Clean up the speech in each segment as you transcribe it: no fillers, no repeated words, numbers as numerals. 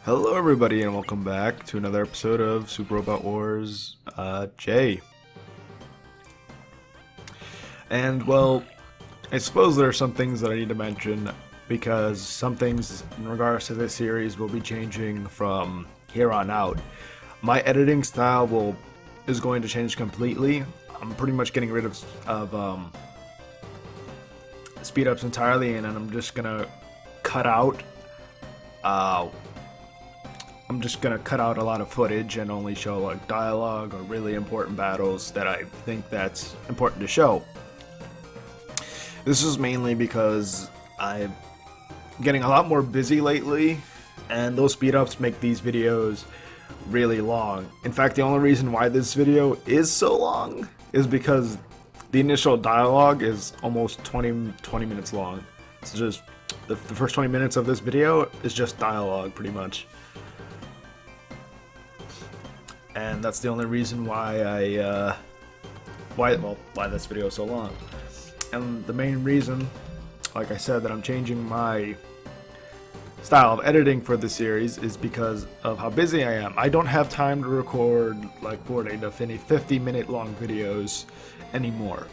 Hello everybody and welcome back to another episode of Super Robot Wars J. And well, I suppose there are some things that I need to mention because some things in regards to this series will be changing from here on out. My editing style is going to change completely. I'm pretty much getting rid of speed ups entirely, and then I'm just gonna cut out a lot of footage and only show like dialogue or really important battles that I think that's important to show. This is mainly because I'm getting a lot more busy lately, and those speed ups make these videos really long. In fact, the only reason why this video is so long is because the initial dialogue is almost 20 minutes long. It's just the first 20 minutes of this video is just dialogue pretty much. And that's the only reason why why this video is so long. And the main reason, like I said, that I'm changing my style of editing for the series is because of how busy I am. I don't have time to record like 40 to 50-minute long videos anymore.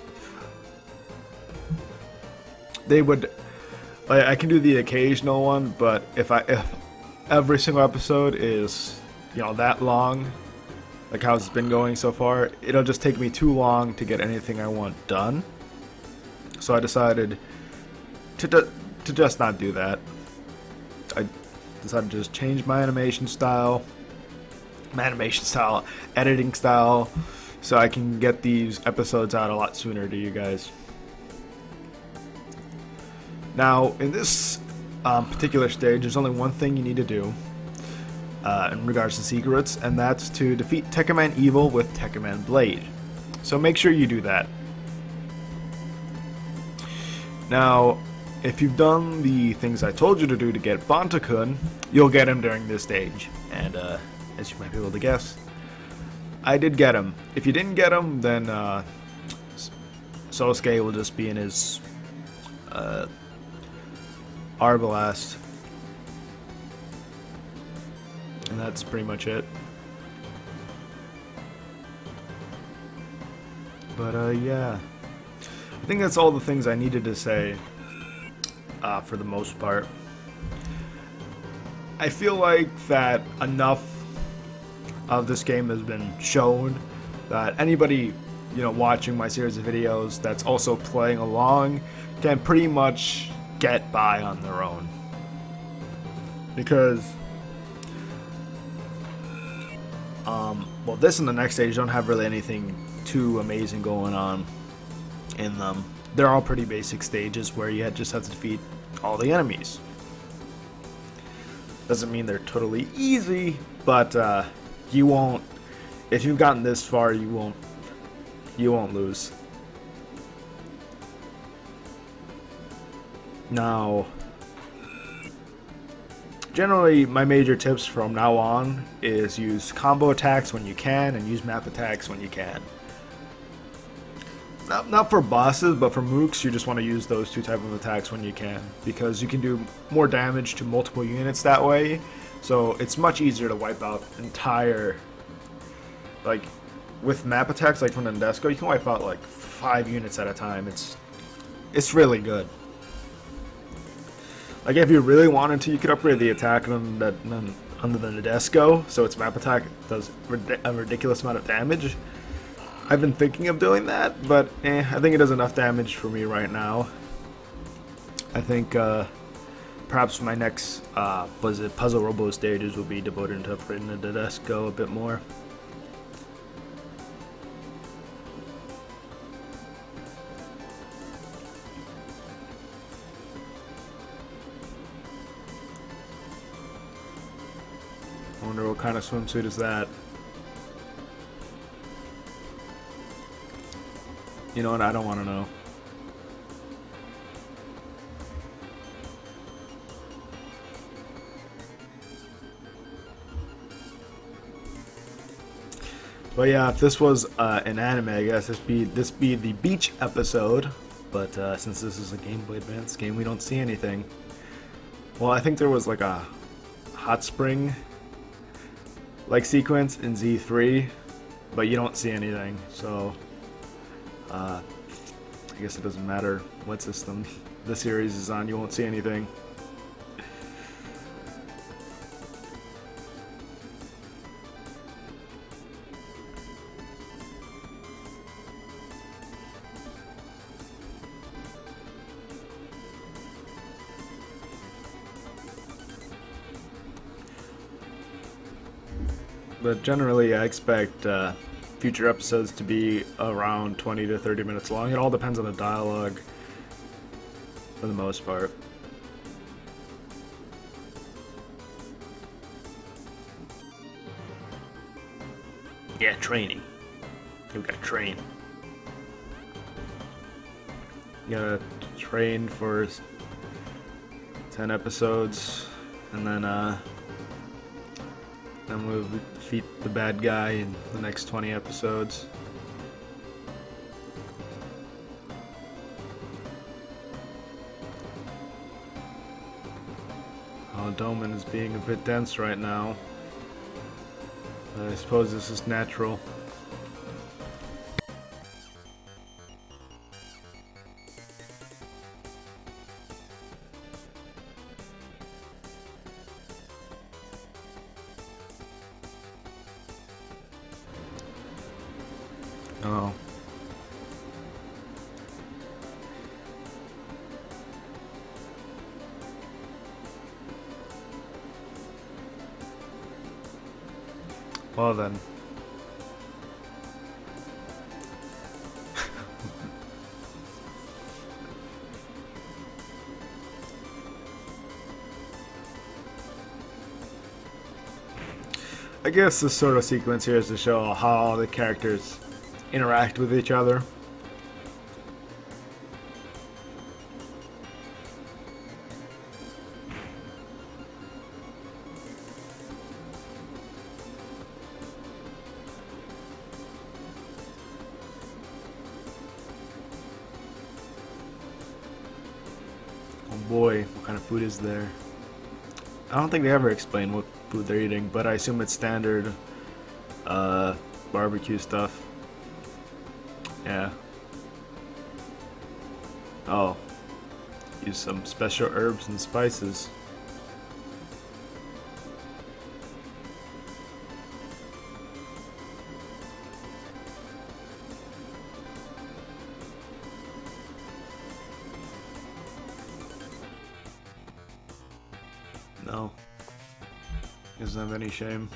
I can do the occasional one, but if every single episode is, that long, like how it's been going so far, it'll just take me too long to get anything I want done. So I decided to just not do that. I decided to just change my animation style, editing style, so I can get these episodes out a lot sooner to you guys. Now, in this particular stage, there's only one thing you need to do in regards to secrets, and that's to defeat Tekkaman Evil with Tekkaman Blade. So make sure you do that. Now, if you've done the things I told you to do to get Bantakun, you'll get him during this stage. And as you might be able to guess, I did get him. If you didn't get him, then Sosuke will just be in his Arbalast. And that's pretty much it. But yeah, I think that's all the things I needed to say for the most part. I feel like that enough of this game has been shown that anybody watching my series of videos that's also playing along can pretty much get by on their own, because well, this and the next stage don't have really anything too amazing going on in them. They're all pretty basic stages where you just have to defeat all the enemies. Doesn't mean they're totally easy, but you won't. If you've gotten this far, you won't lose. Now, generally, my major tips from now on is use combo attacks when you can and use map attacks when you can. Not for bosses, but for mooks, you just want to use those two type of attacks when you can, because you can do more damage to multiple units that way. So it's much easier to wipe out entire, like with map attacks like from Nadesco, you can wipe out like 5 units at a time. It's really good. Like if you really wanted to, you could upgrade the attack under the Nadesco, so its map attack does a ridiculous amount of damage. I've been thinking of doing that, but I think it does enough damage for me right now. I think perhaps my next Puzzle Robo stages will be devoted to upgrading the Nadesco a bit more. I wonder what kind of swimsuit is that. You know what? I don't want to know. But yeah, if this was an anime, I guess this be the beach episode. But since this is a Game Boy Advance game, we don't see anything. Well, I think there was like a hot spring like sequence in Z3, but you don't see anything, so I guess it doesn't matter what system the series is on, you won't see anything. But generally, I expect future episodes to be around 20 to 30 minutes long. It all depends on the dialogue, for the most part. Yeah, training. You gotta train. You gotta train for 10 episodes, and then we'll defeat the bad guy in the next 20 episodes. Oh, Doman is being a bit dense right now. I suppose this is natural. Oh. Well then. I guess this sort of sequence here is to show how the characters interact with each other. Oh boy, what kind of food is there? I don't think they ever explain what food they're eating, but I assume it's standard barbecue stuff. Yeah. Oh. Use some special herbs and spices. No. Doesn't have any shame.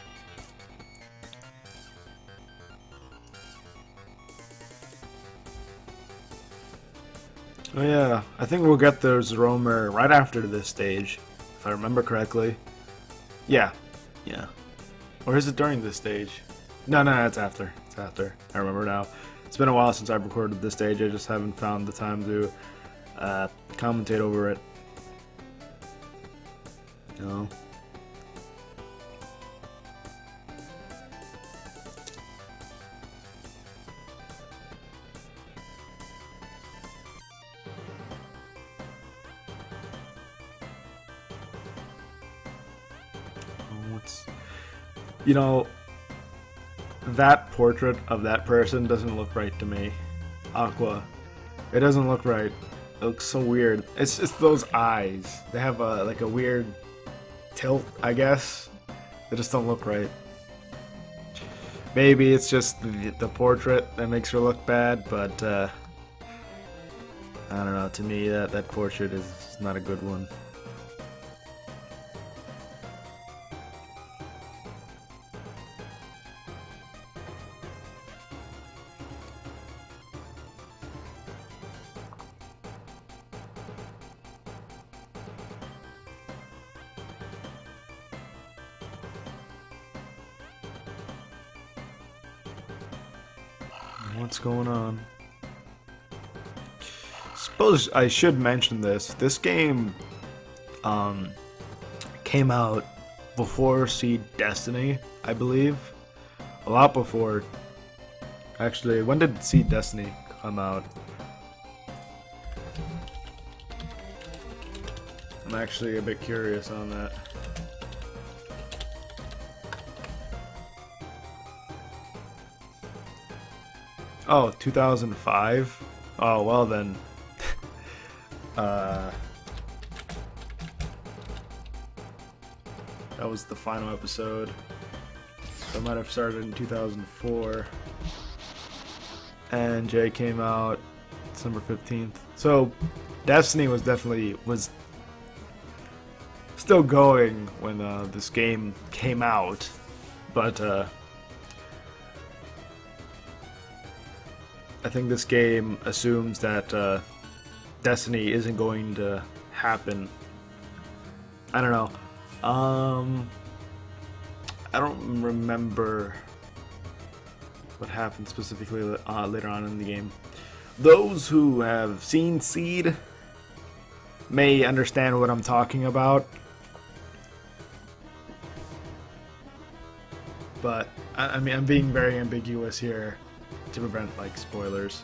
Oh yeah, I think we'll get those Roamer right after this stage, if I remember correctly. Yeah, yeah. Or is it during this stage? No, it's after. It's after. I remember now. It's been a while since I've recorded this stage, I just haven't found the time to commentate over it. No. You know, that portrait of that person doesn't look right to me. Aqua. It doesn't look right. It looks so weird. It's those eyes. They have like a weird tilt, I guess. They just don't look right. Maybe it's just the portrait that makes her look bad, but I don't know. To me, that portrait is not a good one. What's going on? Suppose I should mention this. This game came out before Seed Destiny, I believe. A lot before. Actually, when did Seed Destiny come out? I'm actually a bit curious on that. Oh, 2005? Oh, well then. That was the final episode. So it might have started in 2004. And J came out December 15th. So Destiny was still going when this game came out, but I think this game assumes that Destiny isn't going to happen. I don't know. I don't remember what happened specifically later on in the game. Those who have seen Seed may understand what I'm talking about, but I mean, I'm being very ambiguous here to prevent like spoilers.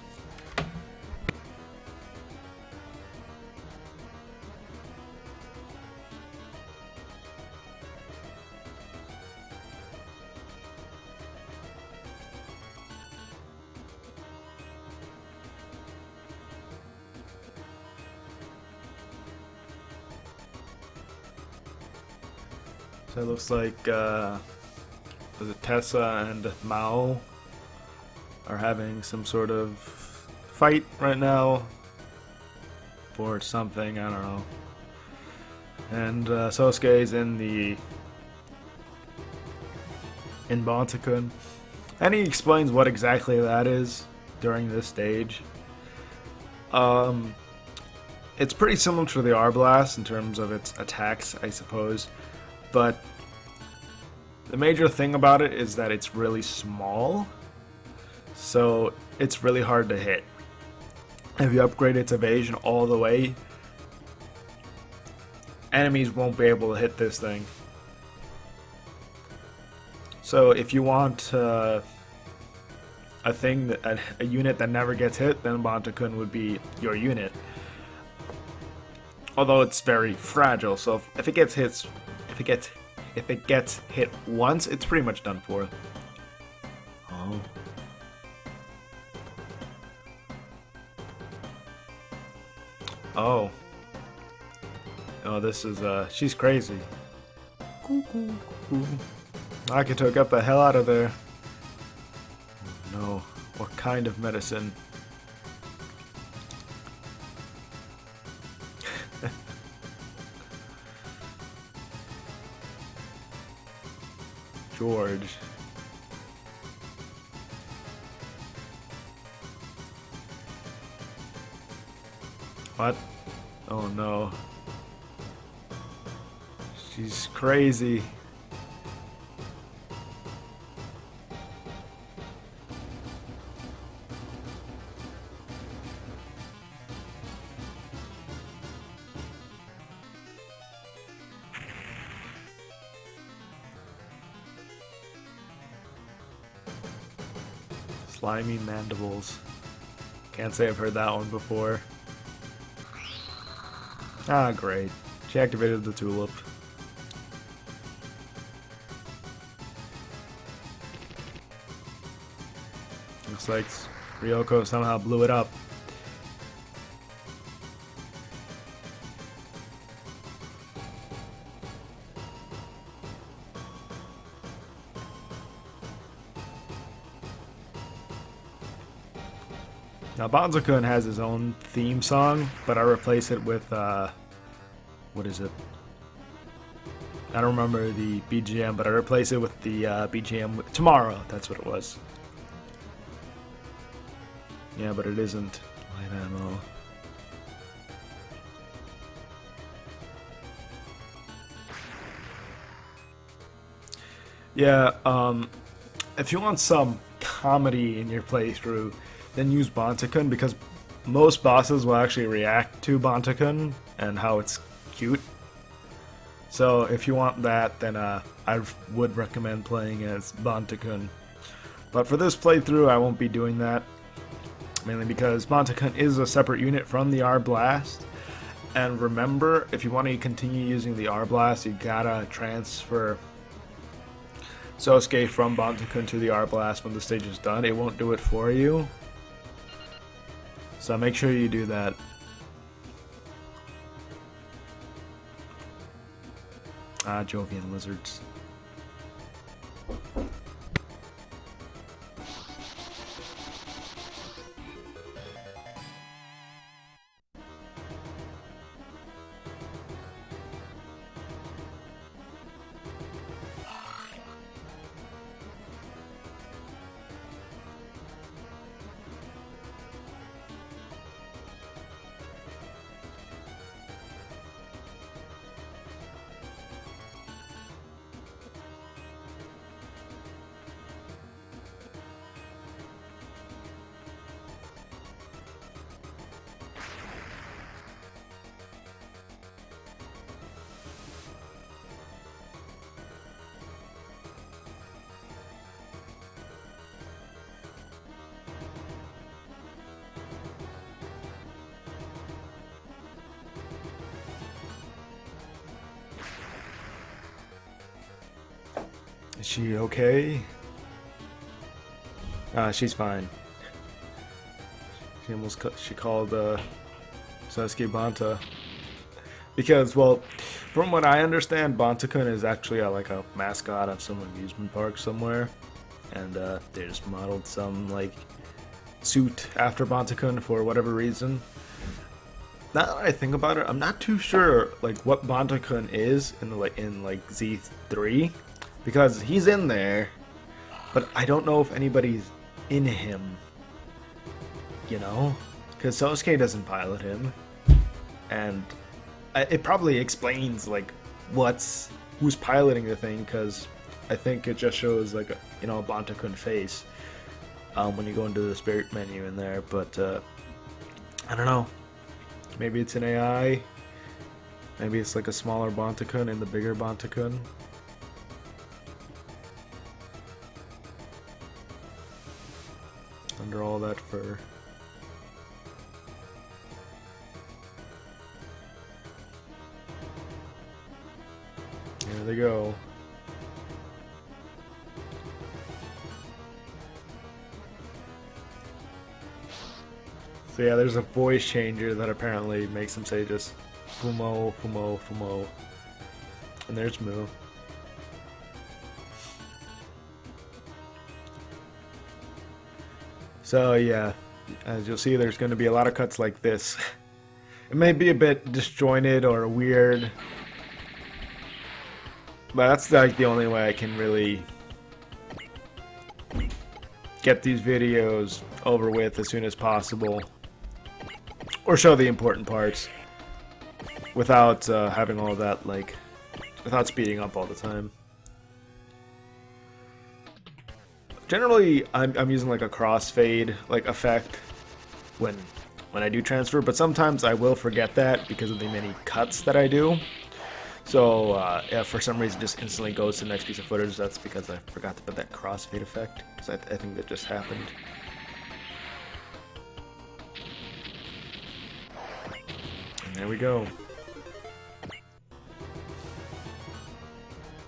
So it looks like was it Tessa and Mao are having some sort of fight right now for something, I don't know. And Sosuke is in Bantakun, and he explains what exactly that is during this stage. It's pretty similar to the R-Blast in terms of its attacks, I suppose, but the major thing about it is that it's really small, so it's really hard to hit. If you upgrade its evasion all the way, enemies won't be able to hit this thing. So if you want a unit that never gets hit, then Bantakun would be your unit. Although it's very fragile, so if it gets hit once, it's pretty much done for. Oh. Oh. Oh, this is she's crazy. Akito, get the hell out of there. Oh, no. What kind of medicine? George. What? Oh no. She's crazy. Slimy mandibles. Can't say I've heard that one before. Ah, great. She activated the tulip. Looks like Ryoko somehow blew it up. Now Banzo-kun has his own theme song, but I replace it with, what is it? I don't remember the BGM, but I replace it with the BGM with Tomorrow. That's what it was. Yeah, but it isn't light ammo. Yeah, if you want some comedy in your playthrough, then use Bantakun, because most bosses will actually react to Bantakun and how it's cute. So if you want that, then I would recommend playing as Bantakun. But for this playthrough, I won't be doing that, mainly because Bantakun is a separate unit from the R-Blast. And remember, if you want to continue using the R-Blast, you gotta transfer Sosuke from Bantakun to the R-Blast when the stage is done. It won't do it for you. So make sure you do that. Ah, Jovian lizards. Is she okay? She's fine. She called Sasuke Banta because, well, from what I understand, Banta-kun is actually like a mascot of some amusement park somewhere, and they just modeled some like suit after Banta-kun for whatever reason. Now that I think about it, I'm not too sure like what Banta-kun is in Z3. Because he's in there, but I don't know if anybody's in him, you know? Because Sasuke doesn't pilot him, and it probably explains, like, who's piloting the thing, because I think it just shows, like, a Banta-kun face when you go into the spirit menu in there, but, I don't know. Maybe it's an AI, maybe it's, like, a smaller Banta-kun and the bigger Banta-kun. Under all that fur. There they go. So yeah, there's a voice changer that apparently makes him say just Fumo, Fumo, Fumo. And there's Moo. So yeah, as you'll see, there's going to be a lot of cuts like this. It may be a bit disjointed or weird, but that's like the only way I can really get these videos over with as soon as possible, or show the important parts without having all that, like, without speeding up all the time. Generally, I'm using like a crossfade like effect when I do transfer, but sometimes I will forget that because of the many cuts that I do. So if for some reason just instantly goes to the next piece of footage, that's because I forgot to put that crossfade effect. So I think that just happened. And there we go.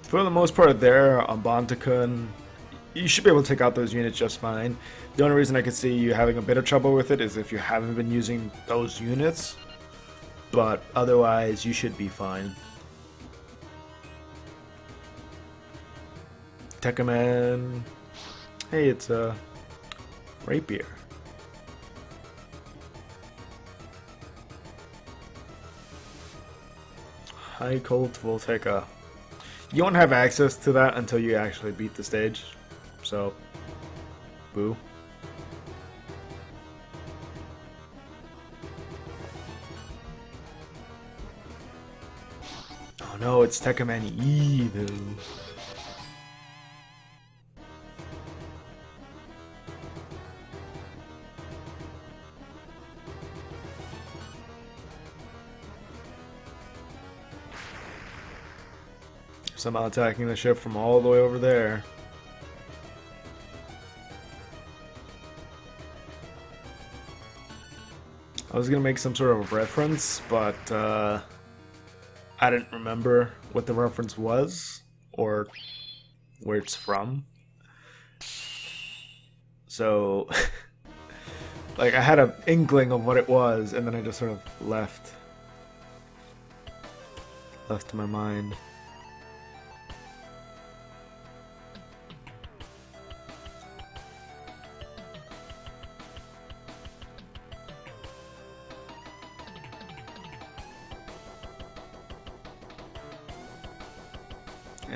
For the most part there on Banta-kun, you should be able to take out those units just fine. The only reason I could see you having a bit of trouble with it is if you haven't been using those units, but otherwise you should be fine. Tekkaman. Hey, it's a rapier. High Colt Volteca. You won't have access to that until you actually beat the stage. So, boo. Oh no, it's Tekkaman Evil. Somehow attacking the ship from all the way over there. I was gonna make some sort of reference, but I didn't remember what the reference was or where it's from. So Like, I had an inkling of what it was, and then I just sort of left to my mind.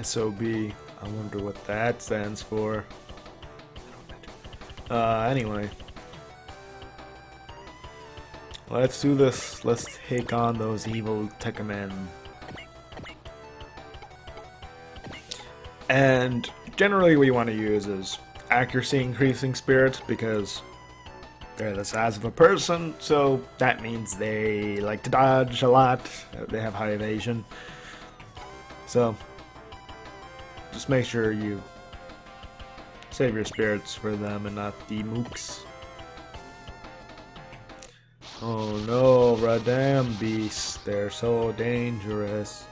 SOB. I wonder what that stands for. Anyway. Let's do this. Let's take on those evil Tekkamen. And generally what you want to use is accuracy increasing spirits, because they're the size of a person, so that means they like to dodge a lot. They have high evasion. So just make sure you save your spirits for them and not the mooks. Oh no, Radam beasts, they're so dangerous.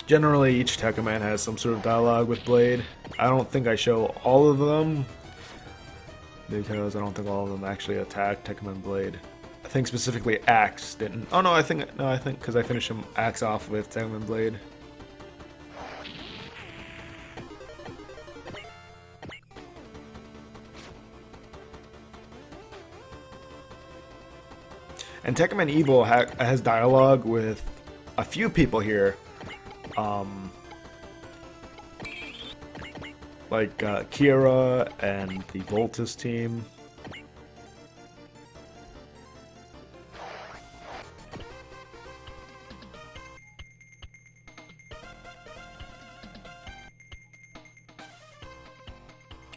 Generally, each Tekkaman has some sort of dialogue with Blade. I don't think I show all of them, because I don't think all of them actually attack Tekkaman Blade. I think specifically Axe didn't. Oh no, I think because I finished him Axe off with Tekkaman Blade. And Tekkaman Evil has dialogue with a few people here. Like Kira and the Voltus team.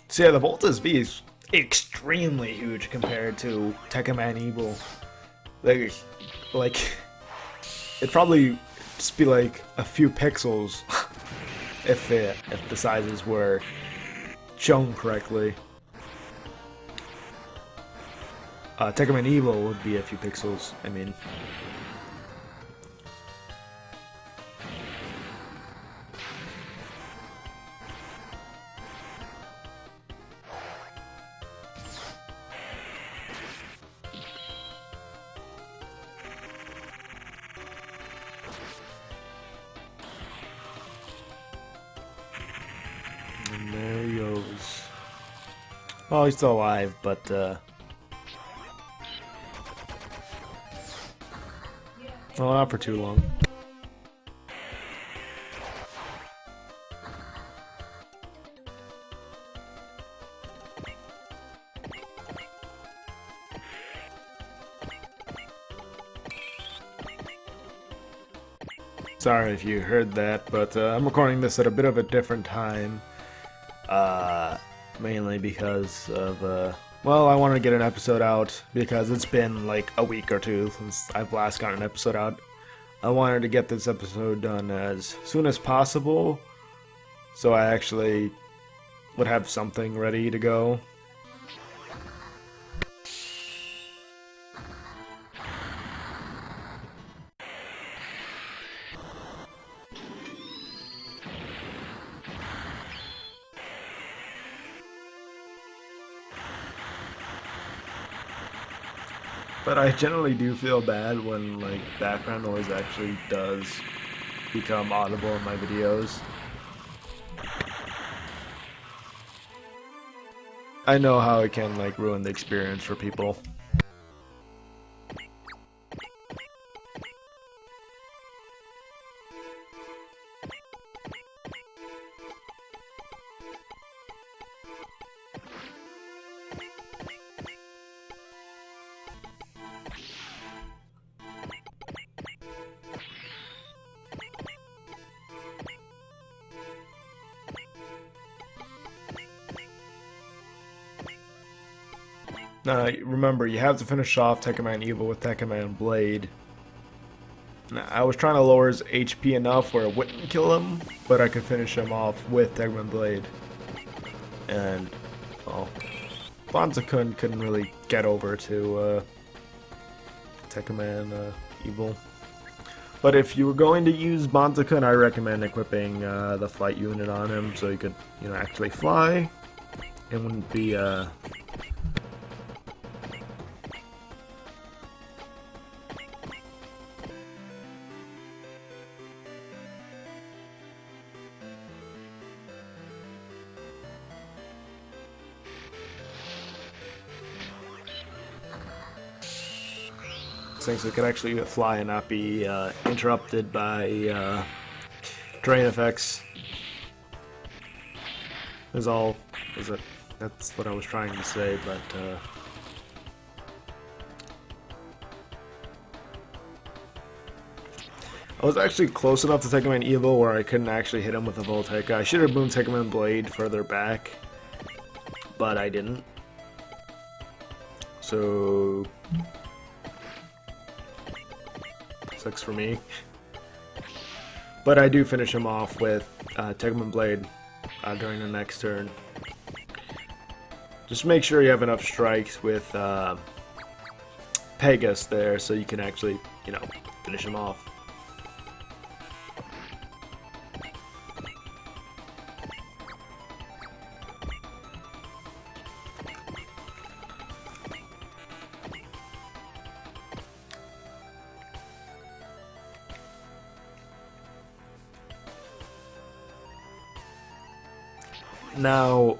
So yeah, the Voltus V is extremely huge compared to Tekkaman Evil. Like it'd probably just be like a few pixels if the sizes were shown correctly. Tekkaman Evil would be a few pixels, I mean. And there he goes. Well, he's still alive, but well, not for too long. Sorry if you heard that, but I'm recording this at a bit of a different time. Mainly because of, well, I wanted to get an episode out because it's been like a week or two since I've last gotten an episode out. I wanted to get this episode done as soon as possible, so I actually would have something ready to go. But I generally do feel bad when, like, background noise actually does become audible in my videos. I know how it can, like, ruin the experience for people. Remember, you have to finish off Tekkaman Evil with Tekkaman Blade. Now, I was trying to lower his HP enough where it wouldn't kill him, but I could finish him off with Tekkaman Blade. And, well, Banza-kun couldn't really get over to Tekkaman Evil. But if you were going to use Banzakun, I recommend equipping the flight unit on him so you could, you know, actually fly. It wouldn't be things that could actually fly and not be interrupted by terrain effects. That's what I was trying to say, but I was actually close enough to take him an Evo where I couldn't actually hit him with a Voltaica. I should have boomed take him in Blade further back, but I didn't. So sucks for me. But I do finish him off with Tegman Blade during the next turn. Just make sure you have enough strikes with Pegasus there so you can actually, you know, finish him off. Now,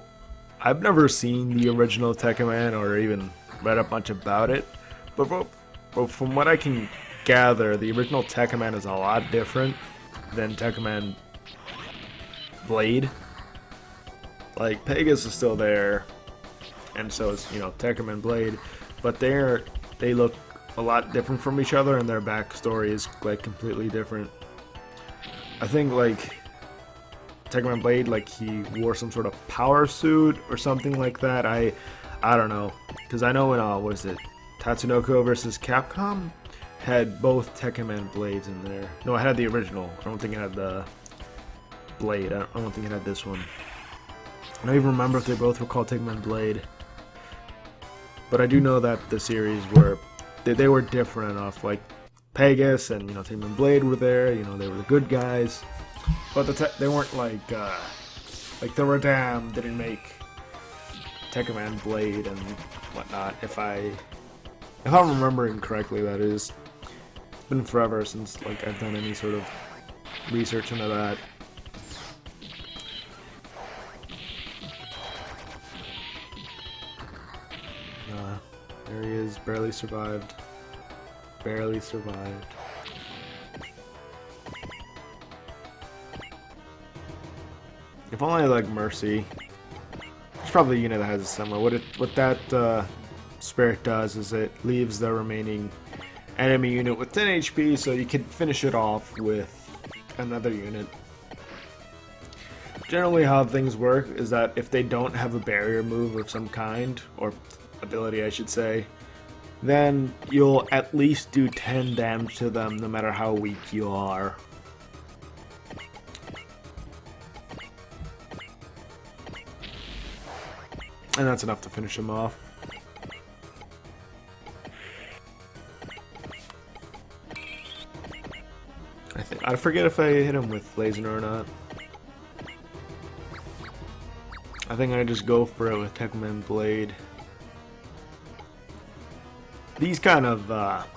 I've never seen the original Tekkaman or even read up much about it, but from what I can gather, the original Tekkaman is a lot different than Tekkaman Blade. Like, Pegasus is still there, and so is, you know, Tekkaman Blade, but they look a lot different from each other, and their backstory is, like, completely different. I think, like, Tekkaman Blade, like, he wore some sort of power suit or something like that. I don't know, because I know in what is it, Tatsunoko versus Capcom had both Tekkaman Blades in there. No, I had the original. I don't think it had the Blade. I don't think it had this one. I don't even remember if they both were called Tekkaman Blade. But I do know that the series were they were different enough. Like Pegasus and, you know, Tekkaman Blade were there. You know, they were the good guys. But they weren't like the Radam didn't make Tekkaman Blade and whatnot. If I'm remembering correctly, that is. It's been forever since, like, I've done any sort of research into that. There he is, barely survived. Barely survived. If only I like Mercy. It's probably a unit that has a similar. What that spirit does is it leaves the remaining enemy unit with 10 HP, so you can finish it off with another unit. Generally, how things work is that if they don't have a barrier move of some kind, or ability, I should say, then you'll at least do 10 damage to them, no matter how weak you are. And that's enough to finish him off. I forget if I hit him with laser or not. I think I just go for it with Tekkaman Blade. These kind of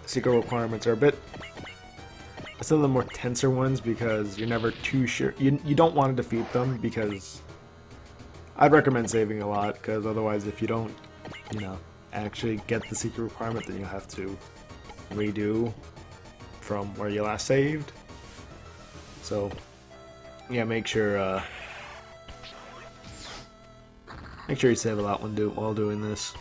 secret requirements are a bit some of the more tenser ones because you're never too sure. You don't want to defeat them because I'd recommend saving a lot, because otherwise if you don't, you know, actually get the secret requirement, then you have to redo from where you last saved. So yeah, make sure you save a lot while doing this.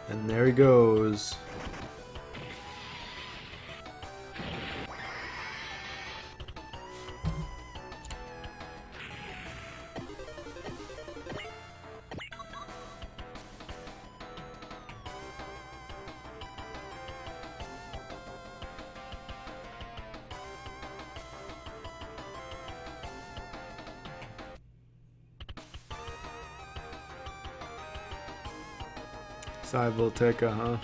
And there he goes. Volteca, huh?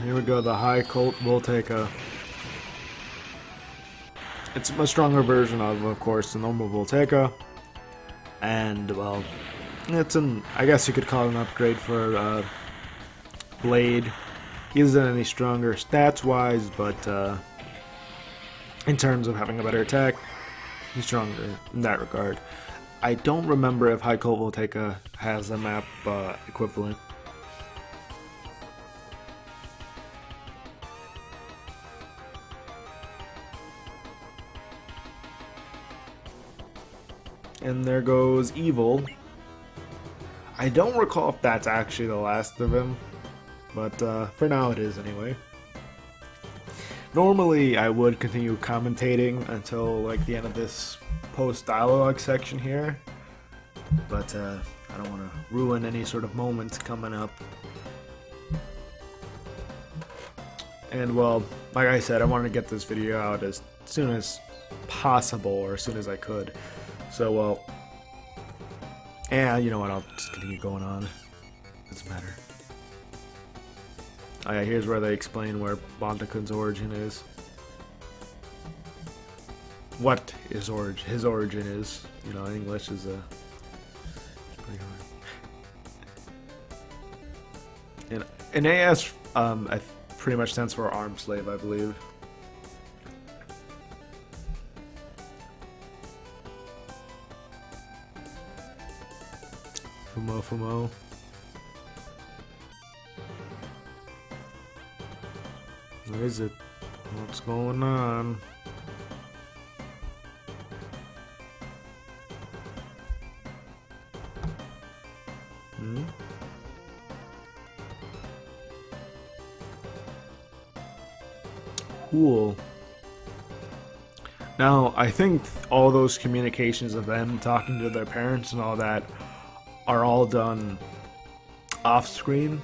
Here we go, the High Colt Volteca. It's a stronger version of course, the normal Volteca. And, well, it's I guess you could call it an upgrade for Blade. He isn't any stronger stats-wise, but in terms of having a better attack, he's stronger in that regard. I don't remember if High Colt Volteca has a map equivalent. And there goes Evil. I don't recall if that's actually the last of him, but for now it is anyway. Normally I would continue commentating until like the end of this post-dialogue section here, but I don't want to ruin any sort of moments coming up. And well, like I said, I wanted to get this video out as soon as possible, or as soon as I could. So, well, and you know what, I'll just continue going on. Doesn't matter. Oh yeah, here's where they explain where Bontakun's origin is. What his origin is. You know, English is pretty hard. And AS pretty much stands for armed slave, I believe. Fumo. Where is it? What's going on? Cool. Now, I think all those communications of them talking to their parents and all that are all done off screen.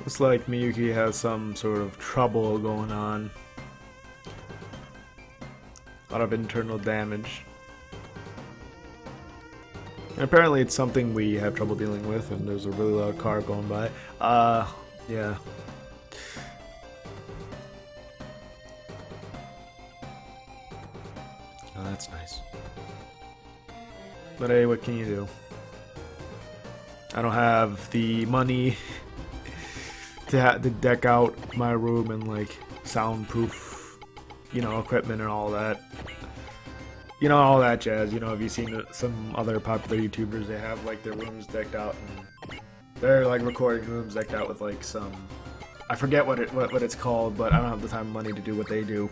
Looks like Miyuki has some sort of trouble going on. A lot of internal damage. And apparently it's something we have trouble dealing with, and there's a really loud car going by. Yeah. Oh, that's nice. But hey, what can you do? I don't have the money to deck out my room and like soundproof, you know, equipment and all that. You know, all that jazz. You know, have you seen some other popular YouTubers? They have like their rooms decked out, and they're like recording rooms decked out with like some, I forget what it's called, but I don't have the time and money to do what they do.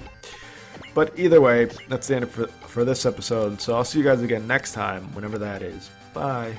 But either way, that's the end for this episode. So I'll see you guys again next time, whenever that is. Bye.